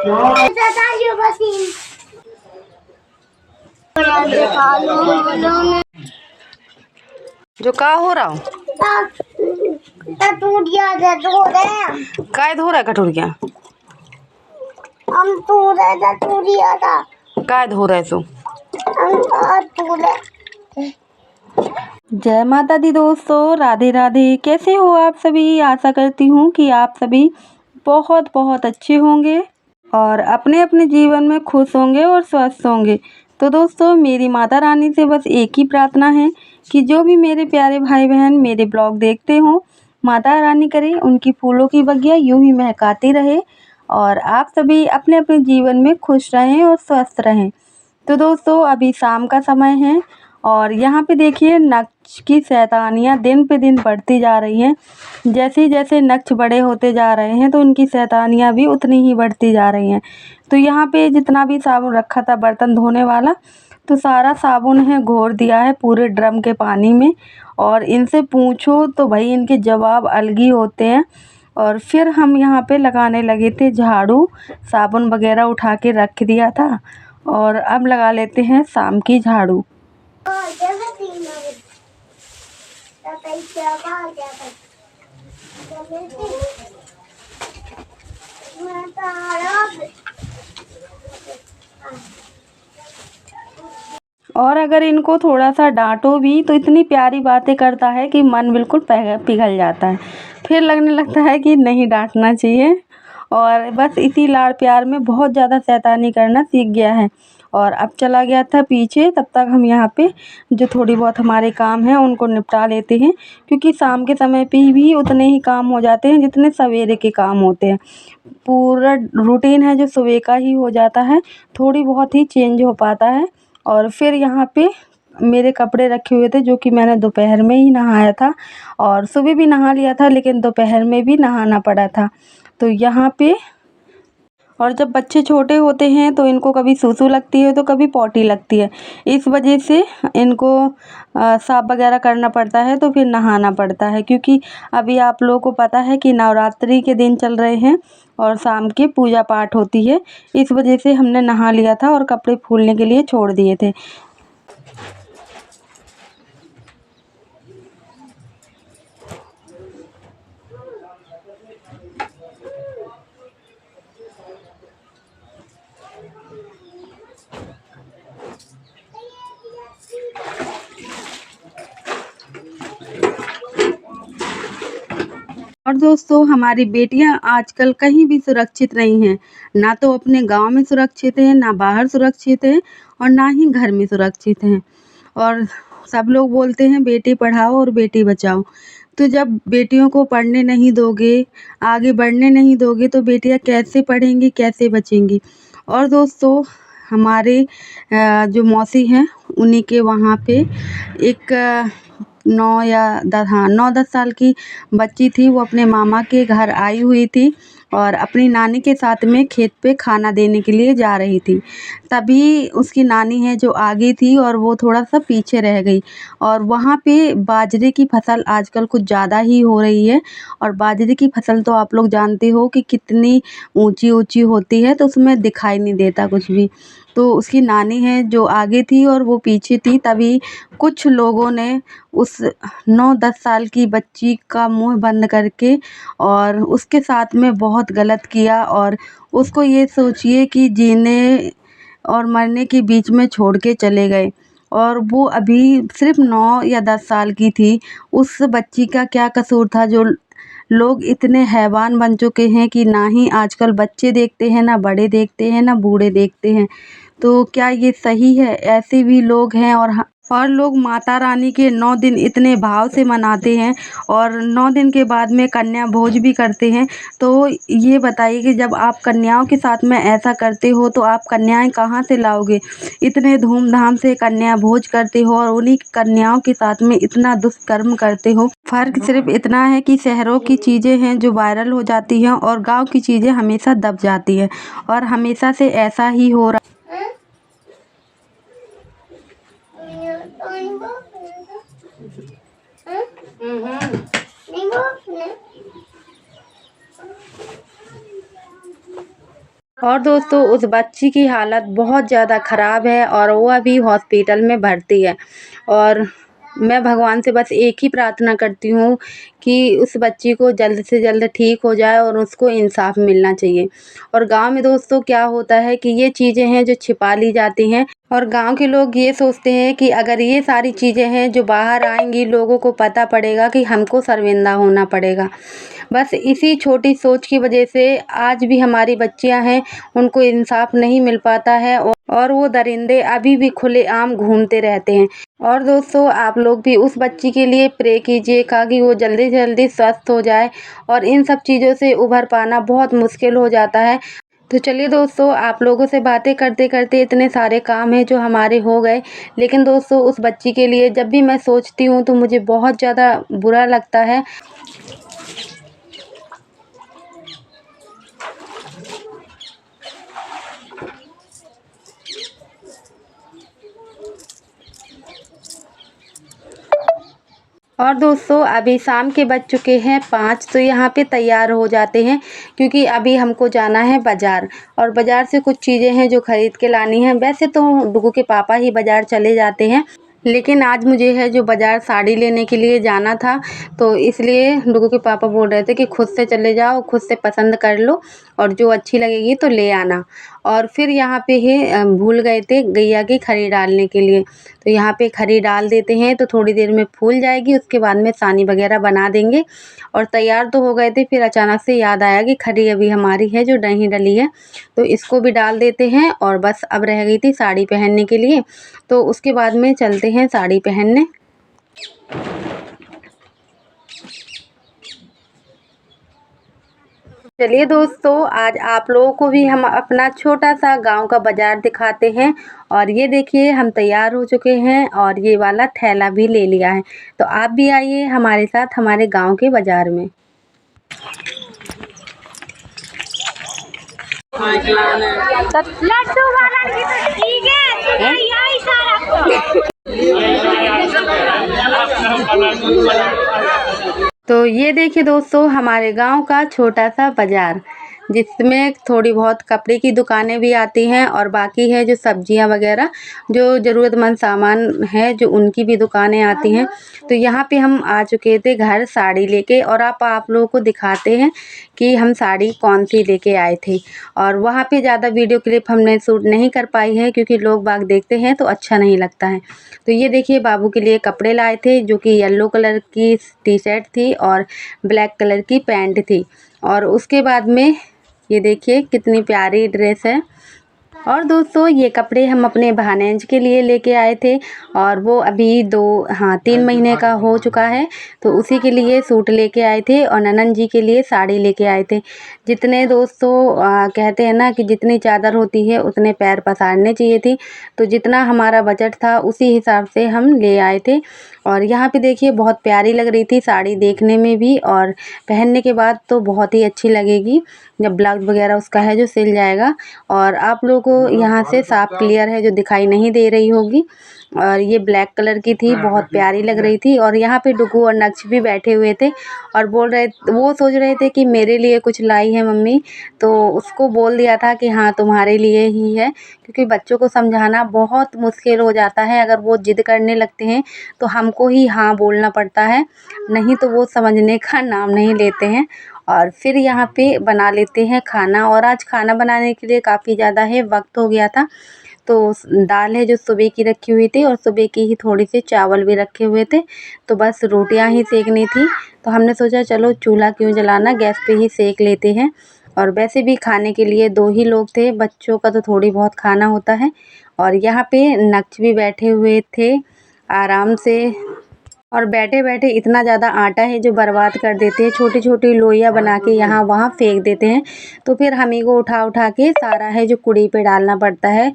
जो का हो रहा हो काय धो रहा है कटोरिया हम तू रहे टूरिया था काय धो रहा है तू। तू जय माता दी दोस्तों, राधे राधे। कैसे हो आप सभी। आशा करती हूँ कि आप सभी बहुत बहुत अच्छे होंगे और अपने अपने जीवन में खुश होंगे और स्वस्थ होंगे। तो दोस्तों, मेरी माता रानी से बस एक ही प्रार्थना है कि जो भी मेरे प्यारे भाई बहन मेरे ब्लॉग देखते हों, माता रानी करे उनकी फूलों की बगिया यूं ही महकाती रहे और आप सभी अपने अपने जीवन में खुश रहें और स्वस्थ रहें। तो दोस्तों, अभी शाम का समय है और यहाँ पे देखिए नक्ष की शैतानियाँ दिन पे दिन बढ़ती जा रही हैं। जैसे जैसे नक्ष बड़े होते जा रहे हैं तो उनकी शैतानियाँ भी उतनी ही बढ़ती जा रही हैं। तो यहाँ पे जितना भी साबुन रखा था बर्तन धोने वाला, तो सारा साबुन है घोर दिया है पूरे ड्रम के पानी में। और इनसे पूछो तो भाई इनके जवाब अलग ही होते हैं। और फिर हम यहाँ पे लगाने लगे थे झाड़ू, साबुन वगैरह उठा के रख दिया था और अब लगा लेते हैं शाम की झाड़ू। और अगर इनको थोड़ा सा डांटो भी तो इतनी प्यारी बातें करता है कि मन बिल्कुल पिघल जाता है। फिर लगने लगता है कि नहीं डांटना चाहिए। और बस इसी लाड़ प्यार में बहुत ज़्यादा शैतानी करना सीख गया है और अब चला गया था पीछे। तब तक हम यहाँ पे जो थोड़ी बहुत हमारे काम हैं उनको निपटा लेते हैं, क्योंकि शाम के समय पे भी उतने ही काम हो जाते हैं जितने सवेरे के काम होते हैं। पूरा रूटीन है जो सुबह का ही हो जाता है, थोड़ी बहुत ही चेंज हो पाता है। और फिर यहाँ पे मेरे कपड़े रखे हुए थे जो कि मैंने दोपहर में ही नहाया था और सुबह भी नहा लिया था, लेकिन दोपहर में भी नहाना पड़ा था। तो यहाँ पे और जब बच्चे छोटे होते हैं तो इनको कभी सूसू लगती है तो कभी पॉटी लगती है। इस वजह से इनको साफ़ वगैरह करना पड़ता है तो फिर नहाना पड़ता है, क्योंकि अभी आप लोगों को पता है कि नवरात्रि के दिन चल रहे हैं और शाम की पूजा पाठ होती है। इस वजह से हमने नहा लिया था और कपड़े फूलने के लिए छोड़ दिए थे। और दोस्तों, हमारी बेटियां आजकल कहीं भी सुरक्षित नहीं हैं। ना तो अपने गांव में सुरक्षित हैं, ना बाहर सुरक्षित हैं और ना ही घर में सुरक्षित हैं। और सब लोग बोलते हैं बेटी पढ़ाओ और बेटी बचाओ। तो जब बेटियों को पढ़ने नहीं दोगे, आगे बढ़ने नहीं दोगे, तो बेटियां कैसे पढ़ेंगी, कैसे बचेंगी। और दोस्तों, हमारे जो मौसी हैं उन्हीं के वहाँ पे एक 9 10 साल की बच्ची थी। वो अपने मामा के घर आई हुई थी और अपनी नानी के साथ में खेत पे खाना देने के लिए जा रही थी। तभी उसकी नानी है जो आगे थी और वो थोड़ा सा पीछे रह गई। और वहाँ पे बाजरे की फसल आजकल कुछ ज़्यादा ही हो रही है और बाजरे की फसल तो आप लोग जानते हो कि कितनी ऊंची ऊंची होती है, तो उसमें दिखाई नहीं देता कुछ भी। तो उसकी नानी है जो आगे थी और वो पीछे थी। तभी कुछ लोगों ने उस 9 10 साल की बच्ची का मुंह बंद करके और उसके साथ में बहुत गलत किया। और उसको ये सोचिए कि जीने और मरने के बीच में छोड़ के चले गए। और वो अभी सिर्फ 9 या 10 साल की थी। उस बच्ची का क्या कसूर था जो लोग इतने हैवान बन चुके हैं कि ना ही आजकल बच्चे देखते हैं, ना बड़े देखते हैं, ना बूढ़े देखते हैं। तो क्या ये सही है। ऐसे भी लोग हैं। और लोग माता रानी के 9 दिन इतने भाव से मनाते हैं और 9 दिन के बाद में कन्या भोज भी करते हैं। तो ये बताइए कि जब आप कन्याओं के साथ में ऐसा करते हो तो आप कन्याएं कहाँ से लाओगे। इतने धूमधाम से कन्या भोज करते हो और उन्हीं कन्याओं के साथ में इतना दुष्कर्म करते हो। फ़र्क सिर्फ इतना है कि शहरों की चीज़ें हैं जो वायरल हो जाती हैं और गाँव की चीज़ें हमेशा दब जाती हैं। और हमेशा से ऐसा ही हो रहा। और दोस्तों उस बच्ची की हालत बहुत ज़्यादा ख़राब है और वो अभी हॉस्पिटल में भर्ती है। और मैं भगवान से बस एक ही प्रार्थना करती हूँ कि उस बच्ची को जल्द से जल्द ठीक हो जाए और उसको इंसाफ़ मिलना चाहिए। और गाँव में दोस्तों क्या होता है कि ये चीज़ें हैं जो छिपा ली जाती हैं और गाँव के लोग ये सोचते हैं कि अगर ये सारी चीज़ें हैं जो बाहर आएँगी, लोगों को पता पड़ेगा कि हमको शर्मिंदा होना पड़ेगा। बस इसी छोटी सोच की वजह से आज भी हमारी बच्चियां हैं, उनको इंसाफ नहीं मिल पाता है और वो दरिंदे अभी भी खुलेआम घूमते रहते हैं। और दोस्तों आप लोग भी उस बच्ची के लिए प्रे कीजिएगा कि वो जल्दी से जल्दी स्वस्थ हो जाए और इन सब चीज़ों से उभर पाना बहुत मुश्किल हो जाता है। तो चलिए दोस्तों, आप लोगों से बातें करते करते इतने सारे काम हैं जो हमारे हो गए, लेकिन दोस्तों उस बच्ची के लिए जब भी मैं सोचती हूँ तो मुझे बहुत ज़्यादा बुरा लगता है। और दोस्तों अभी शाम के बज चुके हैं 5, तो यहाँ पे तैयार हो जाते हैं क्योंकि अभी हमको जाना है बाज़ार और बाज़ार से कुछ चीज़ें हैं जो ख़रीद के लानी हैं। वैसे तो डुगू के पापा ही बाज़ार चले जाते हैं, लेकिन आज मुझे है जो बाज़ार साड़ी लेने के लिए जाना था, तो इसलिए डुगू के पापा बोल रहे थे कि खुद से चले जाओ, खुद से पसंद कर लो और जो अच्छी लगेगी तो ले आना। और फिर यहाँ पे है भूल गए थे गैया की खरी डालने के लिए, तो यहाँ पे खरी डाल देते हैं तो थोड़ी देर में फूल जाएगी, उसके बाद में सानी वगैरह बना देंगे। और तैयार तो हो गए थे, फिर अचानक से याद आया कि खरी अभी हमारी है जो नहीं डली है, तो इसको भी डाल देते हैं और बस अब रह गई थी साड़ी पहनने के लिए, तो उसके बाद में चलते हैं साड़ी पहनने। चलिए दोस्तों, आज आप लोगों को भी हम अपना छोटा सा गांव का बाज़ार दिखाते हैं। और ये देखिए हम तैयार हो चुके हैं और ये वाला थैला भी ले लिया है, तो आप भी आइए हमारे साथ हमारे गांव के बाज़ार में। लड्डू वाला की तो ठीक है, यही सारा तो ये देखिए दोस्तों हमारे गांव का छोटा सा बाज़ार, जिसमें थोड़ी बहुत कपड़े की दुकानें भी आती हैं और बाकी है जो सब्जियां वगैरह जो ज़रूरतमंद सामान है जो उनकी भी दुकानें आती हैं। तो यहाँ पे हम आ चुके थे घर साड़ी लेके और आप लोगों को दिखाते हैं कि हम साड़ी कौन सी लेके आए थे। और वहाँ पे ज़्यादा वीडियो क्लिप हमने शूट नहीं कर पाई है क्योंकि लोग बाग देखते हैं तो अच्छा नहीं लगता है। तो ये देखिए बाबू के लिए कपड़े लाए थे जो कि येलो कलर की टी शर्ट थी और ब्लैक कलर की पैंट थी। और उसके बाद में ये देखिए कितनी प्यारी ड्रेस है। और दोस्तों ये कपड़े हम अपने भानेज के लिए लेके आए थे और वो अभी 3 महीने का हो चुका है, तो उसी के लिए सूट लेके आए थे और ननन जी के लिए साड़ी लेके आए थे। जितने दोस्तों कहते हैं ना कि जितनी चादर होती है उतने पैर पसारने चाहिए थी, तो जितना हमारा बजट था उसी हिसाब से हम ले आए थे। और यहाँ पे देखिए बहुत प्यारी लग रही थी साड़ी देखने में भी और पहनने के बाद तो बहुत ही अच्छी लगेगी जब ब्लाउज वगैरह उसका है जो सिल जाएगा। और आप लोगों को यहाँ से साफ क्लियर है जो दिखाई नहीं दे रही होगी। और ये ब्लैक कलर की थी, बहुत प्यारी लग रही थी। और यहाँ पे डुगू और नक्श भी बैठे हुए थे और वो सोच रहे थे कि मेरे लिए कुछ लाई है मम्मी, तो उसको बोल दिया था कि हाँ तुम्हारे लिए ही है, क्योंकि बच्चों को समझाना बहुत मुश्किल हो जाता है। अगर वो ज़िद करने लगते हैं तो हमको ही हाँ बोलना पड़ता है, नहीं तो वो समझने का नाम नहीं लेते हैं। और फिर यहाँ पे बना लेते हैं खाना। और आज खाना बनाने के लिए काफ़ी ज़्यादा है वक्त हो गया था, तो दाल है जो सुबह की रखी हुई थी और सुबह की ही थोड़ी सी चावल भी रखे हुए थे, तो बस रोटियां ही सेकनी थी। तो हमने सोचा चलो चूल्हा क्यों जलाना, गैस पे ही सेक लेते हैं। और वैसे भी खाने के लिए 2 ही लोग थे, बच्चों का तो थोड़ी बहुत खाना होता है। और यहाँ पे नक्श भी बैठे हुए थे आराम से, और बैठे-बैठे इतना ज़्यादा आटा है जो बर्बाद कर देते हैं, छोटी-छोटी लोइयाँ बना के यहाँ वहाँ फेंक देते हैं। तो फिर हम ही को उठा के सारा है जो कुड़ी पे डालना पड़ता है।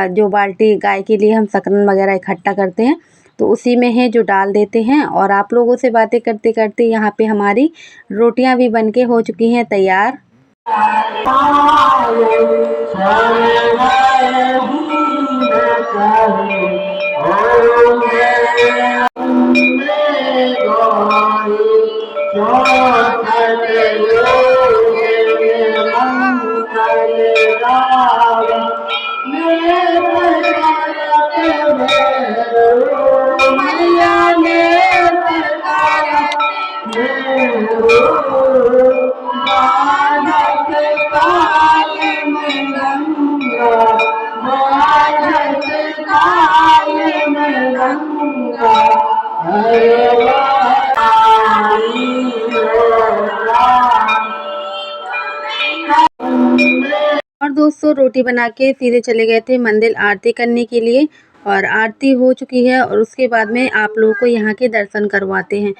जो बाल्टी गाय के लिए हम शकरन वगैरह इकट्ठा करते हैं, तो उसी में है जो डाल देते हैं। और आप लोगों से बातें करते-करते यहाँ पे हमारी रोटियाँ भी बन के हो चुकी हैं तैयार। बाधक काल में गंगा, बाधक काल में गंगा, हर और दोस्तों रोटी बना के सीधे चले गए थे मंदिर आरती करने के लिए। और आरती हो चुकी है और उसके बाद में आप लोगों को यहाँ के दर्शन करवाते हैं।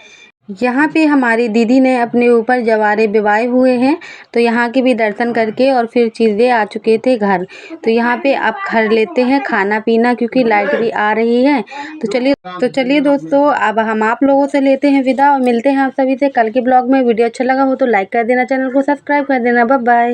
यहाँ पे हमारी दीदी ने अपने ऊपर जवारे बिवाए हुए हैं, तो यहाँ के भी दर्शन करके और फिर चीज़ें आ चुके थे घर। तो यहाँ पे आप कर लेते हैं खाना पीना, क्योंकि लाइट भी आ रही है। तो चलिए दोस्तों, अब हम आप लोगों से लेते हैं विदा और मिलते हैं आप सभी से कल के ब्लॉग में। वीडियो अच्छा लगा हो तो लाइक कर देना, चैनल को सब्सक्राइब कर देना। Bye bye.